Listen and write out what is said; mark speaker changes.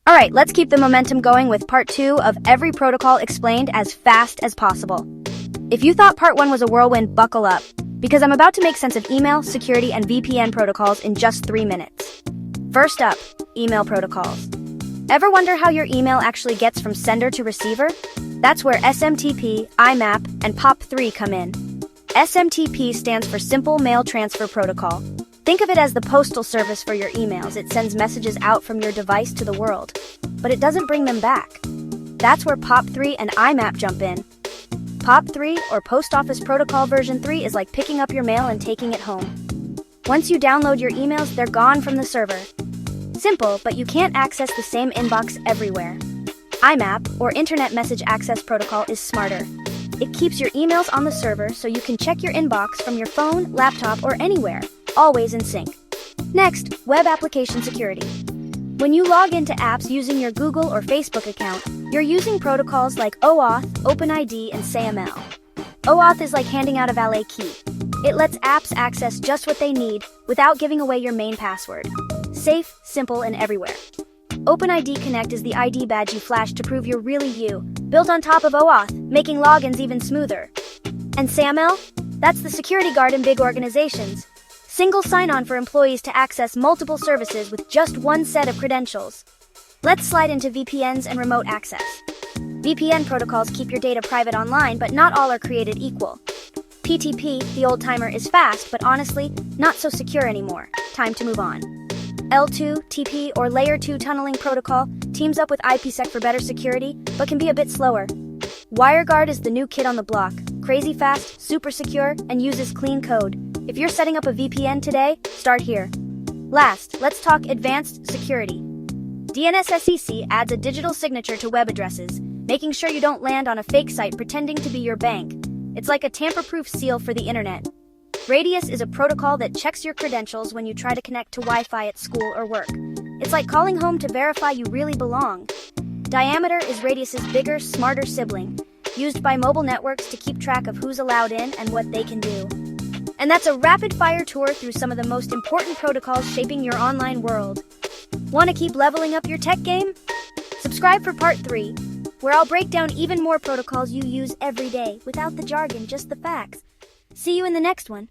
Speaker 1: Alright, let's keep the momentum going with part 2 of every protocol explained as fast as possible. If you thought part 1 was a whirlwind, buckle up, because I'm about to make sense of email, security, and VPN protocols in just 3 minutes. First up, email protocols. Ever wonder how your email actually gets from sender to receiver? That's where SMTP, IMAP, and POP3 come in. SMTP stands for Simple Mail Transfer Protocol. Think of it as the postal service for your emails. It sends messages out from your device to the world, but it doesn't bring them back. That's where POP3 and IMAP jump in. POP3, or Post Office Protocol version 3, is like picking up your mail and taking it home. Once you download your emails, they're gone from the server. Simple, but you can't access the same inbox everywhere. IMAP, or Internet Message Access Protocol, is smarter. It keeps your emails on the server so you can check your inbox from your phone, laptop, or anywhere, always in sync. Next, web application security. When you log into apps using your Google or Facebook account, you're using protocols like OAuth, OpenID, and SAML. OAuth is like handing out a valet key. It lets apps access just what they need without giving away your main password. Safe, simple, and everywhere. OpenID Connect is the ID badge you flash to prove you're really you, built on top of OAuth, making logins even smoother. And SAML? That's the security guard in big organizations. Single sign-on for employees to access multiple services with just one set of credentials. Let's slide into VPNs and remote access. VPN protocols keep your data private online, but not all are created equal. PTP, the old-timer, is fast, but honestly, not so secure anymore. Time to move on. L2, TP, or Layer 2 tunneling protocol teams up with IPSec for better security, but can be a bit slower. WireGuard is the new kid on the block. Crazy fast, super secure, and uses clean code. If you're setting up a VPN today, start here. Last, let's talk advanced security. DNS-SEC adds a digital signature to web addresses, making sure you don't land on a fake site pretending to be your bank. It's like a tamper-proof seal for the internet. Radius is a protocol that checks your credentials when you try to connect to Wi-Fi at school or work. It's like calling home to verify you really belong. Diameter is Radius's bigger, smarter sibling, used by mobile networks to keep track of who's allowed in and what they can do. And that's a rapid-fire tour through some of the most important protocols shaping your online world. Want to keep leveling up your tech game? Subscribe for part 3, where I'll break down even more protocols you use every day, without the jargon, just the facts. See you in the next one.